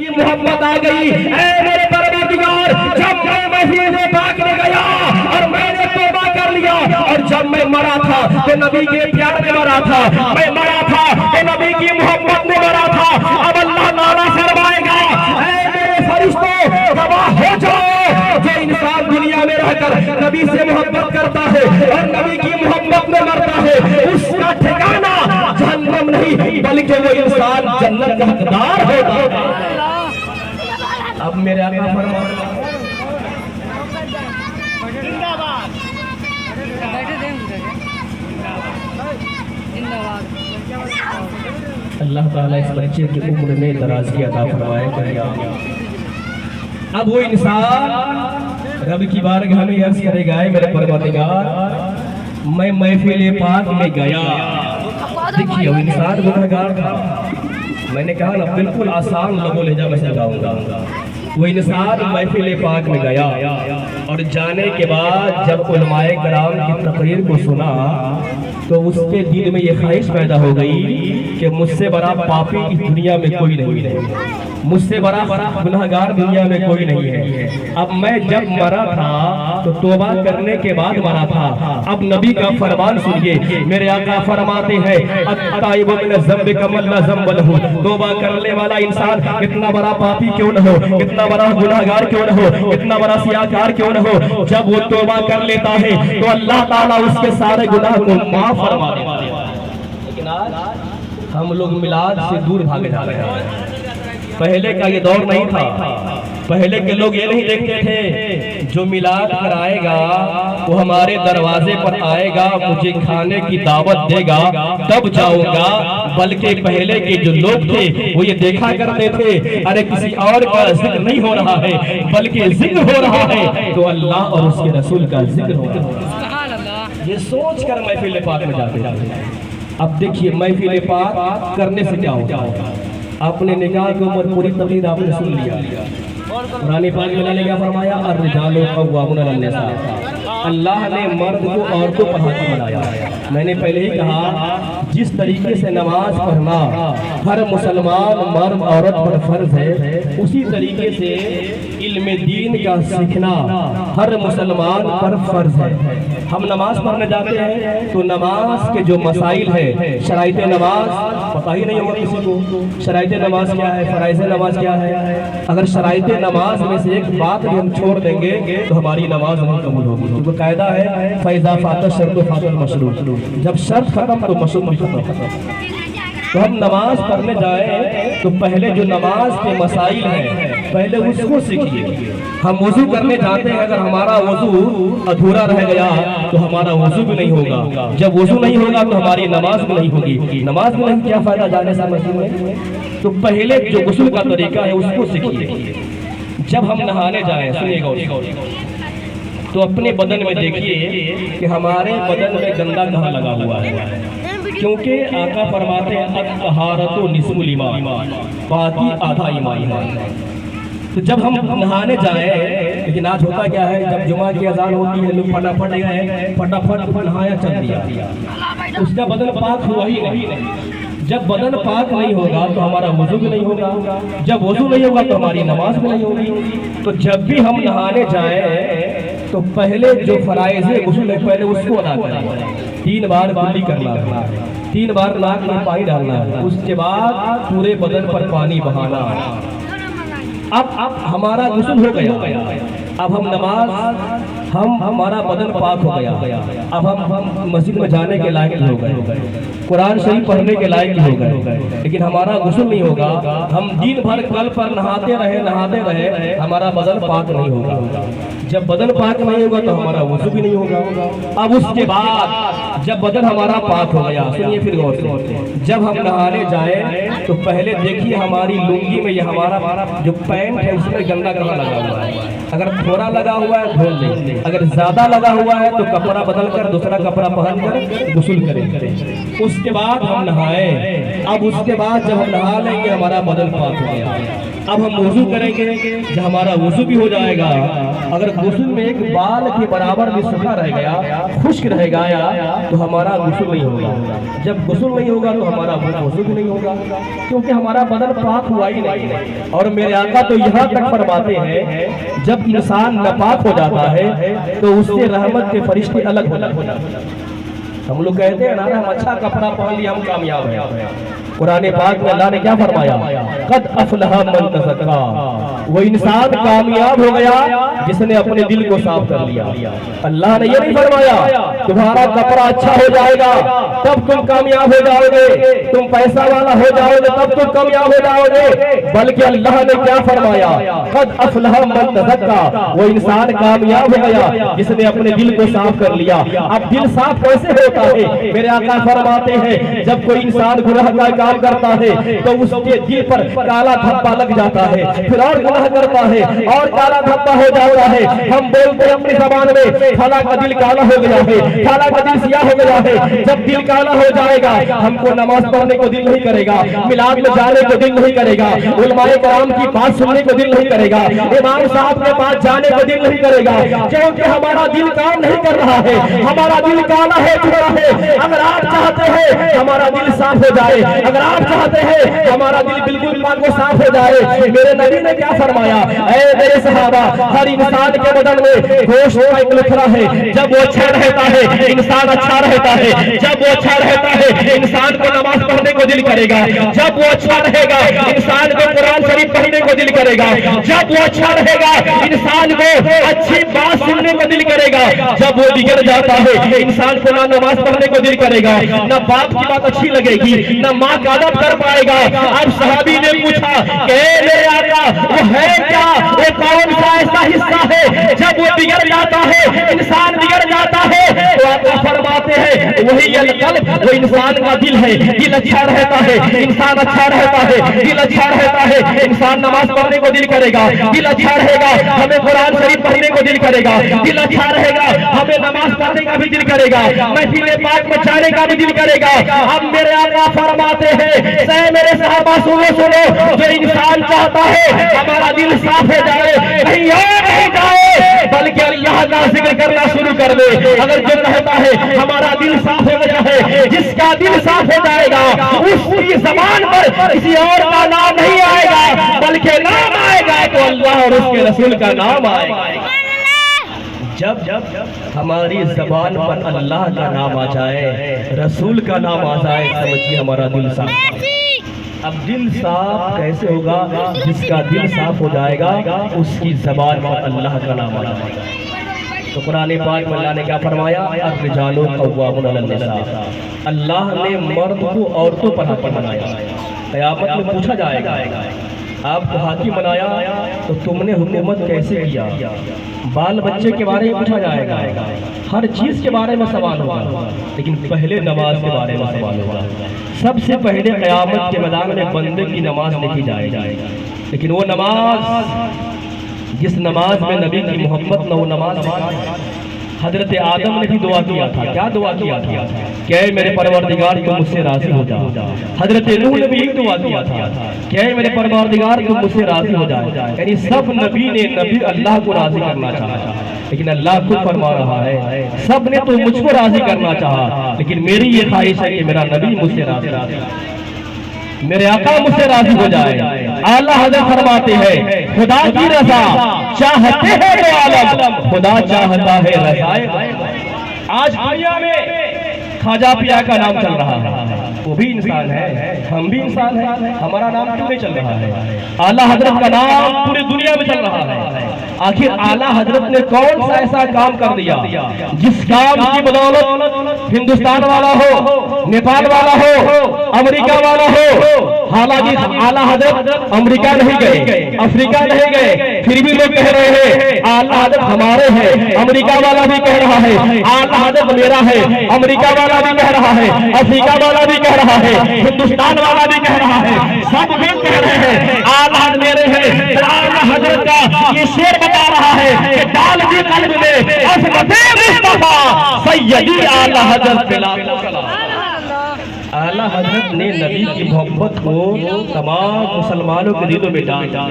کی محبت آ گئی۔ اے میرے پروردگار، جب میں مسجد پاک میں گیا اور میں نے توبہ کر لیا، اور جب میں مرا تھا تو نبی کے پیار میں مرا تھا، میں مرا تھا تو نبی کی محبت میں مرا تھا۔ اب اللہ تعالیٰ فرمائے گا، اے میرے فرشتوں گواہ ہو جاؤ، جو انسان دنیا میں رہ کر نبی سے محبت کرتا ہے اور نبی کی محبت میں مرتا ہے، اس کا ٹھکانہ جہنم نہیں بلکہ وہ انسان جنت کا حقدار ہوگا۔ اب میرے آقا فرمایا، اللہ تعالیٰ اس بچے کی عمر میں درازی عطا فرمائے گا۔ اب وہ انسان رب کی بارگاہ میں عرض کرے گا، میرے پروردگار میں محفل پاک میں گیا۔ دیکھیے وہ انسان گنہگار تھا، میں نے کہا نا بالکل آسان لب و لہجہ میں سمجھاؤں گا۔ وہ انسان محفل پاک میں گیا اور جانے کے بعد جب علماء کرام کی تقریر کو سنا تو اس کے دل میں یہ خواہش پیدا ہو گئی کہ مجھ سے بڑا پاپی اس دنیا میں کوئی نہیں ہے، مجھ سے بڑا گنہگار دنیا میں کوئی نہیں ہے۔ اب میں جب مرا تھا تو توبہ کرنے کے بعد مرا تھا، اب نبی کا فرمان سنیے، میرے آقا فرماتے ہیں التائب من الذنب کمن لا ذنب لہ، توبہ کرنے والا انسان اتنا بڑا پاپی کیوں نہ ہو، اتنا بڑا گنہگار کیوں نہ ہو، اتنا بڑا سیاہکار کیوں نہ ہو، جب وہ توبہ کر لیتا ہے تو اللہ تعالیٰ اس کے سارے گناہ کو معاف فرما دیتا ہے۔ لیکن آج ہم لوگ میلاد سے دور بھاگے جا رہے ہیں۔ پہلے کا یہ دور نہیں تھا، پہلے کے لوگ یہ نہیں دیکھتے تھے جو میلاد کرائے گا وہ ہمارے دروازے پر آئے گا، مجھے کھانے کی دعوت دے گا تب جاؤں گا، بلکہ پہلے کے جو لوگ تھے وہ یہ دیکھا کرتے تھے ارے کسی اور کا ذکر نہیں ہو رہا ہے بلکہ ذکر ہو رہا ہے تو اللہ اور اس کے رسول کا ذکر ہو رہا ہے، یہ سوچ کر محفل پاک میں جاتے ہیں۔ اب دیکھیے محفل پاک کرنے سے کیا ہوگا، اپنے نکاح کی عمر پوری تقریر آپ نے سن لیا۔ قرآن پاک میں اللہ نے کیا فرمایا، الرجال قوامون علی النساء، اللہ نے مرد کو عورتوں پر حاکم بنایا۔ میں نے پہلے ہی کہا جس طریقے سے نماز پڑھنا ہر مسلمان مرد عورت پر فرض ہے، اسی طریقے سے علم دین کا سیکھنا ہر مسلمان پر فرض ہے۔ ہم نماز پڑھنے جاتے ہیں تو نماز کے جو مسائل ہے، شرائط نماز پتہ ہی نہیں ہوگا کسی کو، شرائط نماز کیا ہے، فرائض نماز کیا ہے۔ اگر شرائط نماز میں سے ایک بات بھی ہم چھوڑ دیں گے تو ہماری نماز نہیں قبول ہوگی، کیونکہ قاعدہ ہے فَإِذَا فَاتَ الشَّرْطُ فَاتَ الْمَشْرُوطُ، جب شرط ختم تو مشروط بھی ختم۔ تو ہم نماز پڑھنے جائیں تو پہلے جو نماز کے مسائل ہیں پہلے اس کو سیکھیے۔ ہم وضو کرنے جاتے ہیں، اگر ہمارا وضو ادھورا رہ گیا تو ہمارا وضو بھی نہیں ہوگا، جب وضو نہیں ہوگا تو ہماری نماز بھی نہیں ہوگی، نماز میں نہیں کیا فائدہ جانے سے مسجد میں۔ تو پہلے جو غسل کا طریقہ ہے اس کو سیکھیے۔ جب ہم نہانے جائیں سنیے گا تو اپنے بدن میں دیکھیے کہ ہمارے بدن میں گندا کہاں لگا ہوا ہے، کیونکہ آقا فرماتے ہیں الطہارۃ نصف الایمان، پاکی آدھا ایمان ہے۔ تو جب ہم نہانے جائیں، لیکن آج ہوتا کیا ہے، جب جمعہ کی اذان ہوتی ہے لوگ پھٹافٹ گئے، پھٹافٹ نہایا چل دیا، اس کا بدن پاک ہوا ہی نہیں۔ جب بدن پاک نہیں ہوگا تو ہمارا وضو بھی نہیں ہوگا، جب وضو نہیں ہوگا تو ہماری نماز بھی نہیں ہوگی۔ تو جب بھی ہم نہانے جائیں تو پہلے جو فرائض غسل ہے پہلے اس کو ادا کرنا، 3 بار کلی کرنا ہے، 3 بار ناک میں پانی ڈالنا ہے، اس کے بعد پورے بدن پر پانی بہانا۔ اب ہمارا غسل ہو گیا، اب ہم نماز ہمارا بدن پاک ہو گیا، اب ہم مسجد میں جانے کے لائق ہو گئے، قرآن شریف پڑھنے کے لائق ہو گئے، لیکن ہمارا غسل نہیں ہوگا، ہم دن بھر کل پر نہاتے رہے، ہمارا بدن پاک نہیں ہوگا۔ جب بدن پاک نہیں ہوگا تو ہمارا وضو بھی نہیں ہوگا۔ اب اس کے بعد جب بدن ہمارا پاک ہو گیا، سنیے پھر غور سے، جب ہم نہانے جائیں تو پہلے دیکھیے ہماری لنگی میں یہ ہمارا جو پینٹ ہے اس میں گندا کہاں لگا ہوا ہے، اگر تھوڑا لگا ہوا ہے دھو لیں، اگر زیادہ لگا ہوا ہے تو کپڑا بدل کر دوسرا کپڑا پہن کر غسل کریں، اس کے بعد ہم نہائیں۔ اب اس کے بعد جب ہم نہا لیں گے ہمارا بدن پاک ہو گیا، اب ہم وضو کریں گے، جب ہمارا وضو بھی ہو جائے گا، اگر غسل میں ایک بال کے برابر بھی سوکھا رہ گیا، خشک رہ گیا، تو ہمارا غسل نہیں ہوگا۔ جب غسل نہیں ہوگا تو ہمارا وضو بھی نہیں ہوگا، کیونکہ ہمارا بدن پاک ہوا ہی نہیں۔ اور میرے آقا تو یہاں تک فرماتے ہیں جب انسان ناپاک ہو جاتا ہے تو اس سے رحمت کے فرشتے الگ ہو جاتے ہیں۔ ہم لوگ کہتے ہیں نا ہم اچھا کپڑا پہن لیا ہم کامیاب ہیں۔ قرآن پاک میں اللہ نے کیا فرمایا؟ قد افلح من تزکا، وہ انسان کامیاب ہو گیا جس نے اپنے دل کو صاف کر لیا۔ اللہ نے یہ نہیں فرمایا تمہارا کپڑا اچھا ہو جائے گا تب تم کامیاب ہو جاؤ گے، تم پیسہ والا ہو جاؤ گے تب تم کامیاب ہو جاؤ گے، بلکہ اللہ نے کیا فرمایا؟ قد افلح من تزکا، وہ انسان کامیاب ہو گیا جس نے اپنے دل کو صاف کر لیا۔ اب دل صاف کیسے ہوتا ہے؟ میرے آقا فرماتے ہیں جب کوئی انسان گناہ کا کام کرتا ہے تو اس کے دل پر کالا دھبا لگ جاتا ہے، پھر اور گناہ کرتا ہے اور کالا دھبا ہو جاتا ہے۔ ہم بولتے ہیں اپنی زبان میں فلاں کا دل کالا ہو گیا ہے، فلاں کا دل سیاہ ہو گیا ہے۔ جب دل کالا ہو جائے گا ہم کو نماز پڑھنے کو دل نہیں کرے گا، میلاد میں جانے کو دل نہیں کرے گا، علماء کرام کی بات سننے کو دل نہیں کرے گا، امام صاحب کے پاس جانے کو دل نہیں کرے گا، کیونکہ ہمارا دل کام نہیں کر رہا ہے، ہمارا دل کالا ہو چکا ہے۔ اگر آپ چاہتے ہیں ہمارا دل صاف ہو جائے، اگر آپ چاہتے ہیں ہمارا دل بالکل پاک و صاف ہو جائے، میرے نبی نے کیا فرمایا؟ اے میرے صحابہ، ہر انسان کے بدن میں گوشت کا ایک لکھرا ہے، جب وہ اچھا رہتا ہے انسان اچھا رہتا ہے، جب وہ اچھا رہتا ہے انسان کو نماز پڑھنے کو دل کرے گا، جب وہ اچھا رہے گا انسان کو قرآن شریف پڑھنے کو دل کرے گا، جب وہ اچھا رہے گا انسان کو اچھی بات سننے کو دل کرے گا، جب وہ بگڑ جاتا ہے انسان کو نہ نماز پڑھنے کو دل کرے گا، نہ باپ کی بات اچھی لگے گی، نہ ماں کا ادب کر پائے گا۔ اب صحابی نے پوچھا کہ اے میرے آقا وہ ہے کیا، وہ کون سا ایسا حصہ ہے جب وہ بگڑ جاتا ہے انسان بگڑ جاتا ہے؟ تو آقا فرماتے ہیں وہی القلب، وہ انسان کا دل ہے، دل اچھا رہتا ہے انسان اچھا رہتا ہے، دل اچھا رہتا ہے انسان نماز پڑھنے کو دل کرے گا، دل اچھا رہے گا ہمیں قرآن شریف پڑھنے کو دل کرے گا، دل اچھا رہے گا ہمیں نماز پڑھنے کا بھی دل کرے گا، محفل پاک میں جانے کا بھی دل کرے گا۔ اب میرے آقا فرماتے ہیں اے میرے صحابہ سنو، جو انسان چاہتا ہے ہمارا دل صاف ہو جائے کہیں اور نہیں جائے بلکہ اللہ کا ذکر کرنا شروع کر دے۔ اگر جو کہتا ہے ہمارا دل صاف ہو گیا ہے، جس کا دل صاف ہو جائے گا اس کی زبان پر کسی اور کا نام نہیں آئے گا بلکہ نام آئے گا تو اللہ اور اس کے رسول کا نام آئے گا۔ جب ہماری زبان پر اللہ کا نام آ جائے، رسول کا نام آ جائے، سمجھیے ہمارا دل صاف۔ اب دل صاف کیسے ہوگا؟ جس کا دل صاف ہو جائے گا اس کی زبان پر اللہ کا نام آ جائے گا۔ تو قرآن پاک میں اللہ نے کیا فرمایا؟ الرجال قوامون علی النساء، اللہ نے مرد کو عورتوں پر حاکم بنایا۔ قیامت میں پوچھا جائے گا آپ کو حاکم بنایا تو تم نے حکومت کیسے کیا؟ بال بچے کے بارے میں پوچھا جائے گا، ہر چیز کے بارے میں سوال ہوگا، لیکن پہلے نماز کے بارے میں سوال ہوگا۔ سب سے پہلے قیامت کے میدان میں بندے کی نماز لکھی جائے گی، لیکن وہ نماز جس نماز میں نبی کی محبت نہ، وہ نماز حضرت آدم نے بھی دعا کیا تھا۔ کیا دعا کیا تھا؟ کہ اے میرے پروردگار تم مجھ سے راضی ہو جا۔ حضرت نوح نے بھی ایک دعا کیا تھا کہ اے میرے پروردگار تم مجھ سے راضی ہو جا۔ یعنی سب نبی نے اللہ کو راضی کرنا چاہا، لیکن اللہ خود فرما رہا ہے سب نے تو مجھ کو راضی کرنا چاہا، لیکن میری یہ خواہش ہے کہ میرا نبی مجھ سے راضی ہو جائے، میرے آقا مجھ سے راضی ہو جائے۔ اعلیٰ حضرت فرماتے ہیں خدا کی رضا چاہتے ہیں وہ عالم، خدا چاہتا ہے رضائے۔ آج دنیا میں خواجہ پیا کا نام چل رہا ہے، وہ بھی انسان ہے، ہم بھی انسان ہیں، ہمارا نام کیوں نہیں چل رہا ہے؟ اعلیٰ حضرت کا نام پوری دنیا میں چل رہا ہے۔ آخر اعلیٰ حضرت نے کون سا ایسا کام کر دیا جس کام کی بدولت ہندوستان والا ہو، نیپال والا ہو، امریکہ والا ہو؟ حالانکہ اعلیٰ حضرت امریکہ نہیں گئے، افریقہ نہیں گئے، پھر بھی لوگ کہہ رہے ہیں اعلیٰ حضرت ہمارے ہیں۔ امریکہ والا بھی کہہ رہا ہے اعلیٰ حضرت میرا ہے، امریکہ والا بھی کہہ رہا ہے، افریقہ والا بھی کہہ رہا ہے، ہندوستان والا بھی کہہ رہا ہے، سب بھی کہہ رہے ہیں اعلیٰ حضرت میرے ہیں۔ اعلیٰ حضرت کا یہ شعر بتا رہا ہے کہ ڈال دی قلب میں عظمت مصطفیٰ سیدی اعلیٰ حضرت بلا۔ اعلیٰ حضرت نے نبی کی محبت کو تمام مسلمانوں کے دلوں میں ڈال دیا،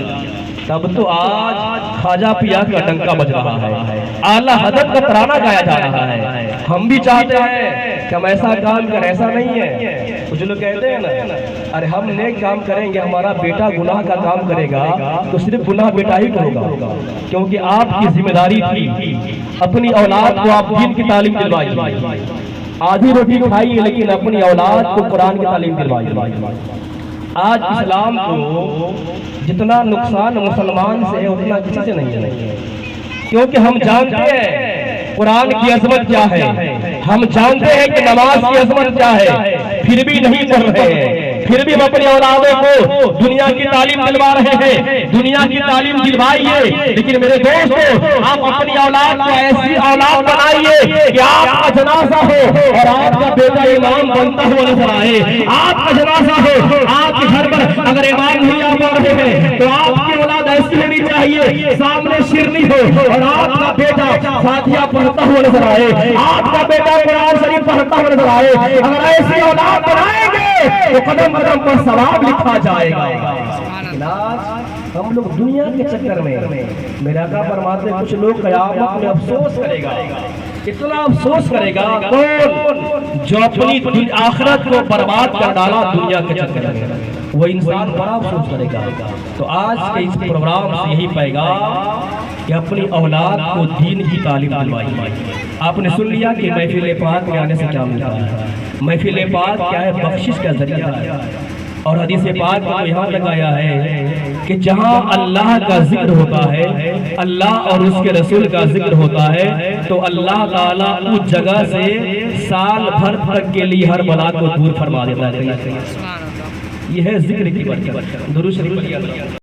تب تو آج خواجہ پیا کا ڈنکا بج رہا ہے، اعلیٰ حضرت کا ترانہ گایا جا رہا ہے۔ ہم بھی چاہتے ہیں کہ ہم ایسا کام کریں، ایسا نہیں ہے۔ کچھ لوگ کہتے ہیں نا، ارے ہم نیک کام کریں گے، ہمارا بیٹا گناہ کا کام کرے گا تو صرف گناہ بیٹا ہی کو ہوگا، کیونکہ آپ کی ذمہ داری تھی اپنی اولاد کو آپ دین کی تعلیم دلوائی، آدھی روٹی کھائی لیکن اپنی اولاد کو قرآن کی تعلیم دلوائی۔ آج اسلام کو جتنا نقصان مسلمان سے ہے اتنا کسی سے نہیں ہے، کیونکہ ہم جانتے ہیں قرآن کی عظمت کیا ہے، ہم جانتے ہیں کہ نماز کی عظمت کیا ہے، پھر بھی نہیں پڑھ رہے ہیں، پھر بھی ہم اپنی اولادوں کو دنیا کی تعلیم دلوا رہے ہیں۔ دنیا کی تعلیم دلوائیے، لیکن میرے دوستو آپ اپنی اولاد کو ایسی اولاد بنائیے کہ آپ کا جنازہ ہو اور آپ کا بیٹا امام بنتا ہوا نظر آئے۔ آپ کا جنازہ ہو، آپ کے گھر پر اگر امام نہیں آ پا رہے ہیں تو آپ کی اولاد ایسی ہونی چاہیے سامنے شیرنی ہو اور آپ کا بیٹا فاتحہ پڑھتا ہوا نظر آئے، آپ کا بیٹا قرآن شریف پڑھتا ہوا نظر آئے۔ اگر ایسی اولاد بنائیں گے تو قدم قدم پر ثواب لکھا جائے گا۔ آج ہم لوگ دنیا کے چکر میں، میرے آقا فرماتے ہیں کچھ لوگ قیامت میں افسوس کرے گا، اتنا افسوس کرے گا کون؟ جو اپنی آخرت کو برباد کر ڈالا دنیا کے چکر میں، وہ انسان بڑا افسوس کرے گا۔ تو آج کے اس پروگرام سے یہی پیغام کہ اپنی اولاد کو دین کی تعلیم دلوائی۔ آپ نے سن لیا کہ محفل پاک میں آنے سے کیا ملتا ہے۔ محفل پاک کیا ہے؟ بخشش کا ذریعہ ہے، اور حدیث پاک کو یہاں تک آیا ہے کہ جہاں اللہ کا ذکر ہوتا ہے، اللہ اور اس کے رسول کا ذکر ہوتا ہے، تو اللہ تعالیٰ اس جگہ سے سال بھر تک کے لیے ہر بلا کو دور فرما دیتا ہے۔ یہ ہے ذکر کی برکت۔ درود شریف پڑھیے۔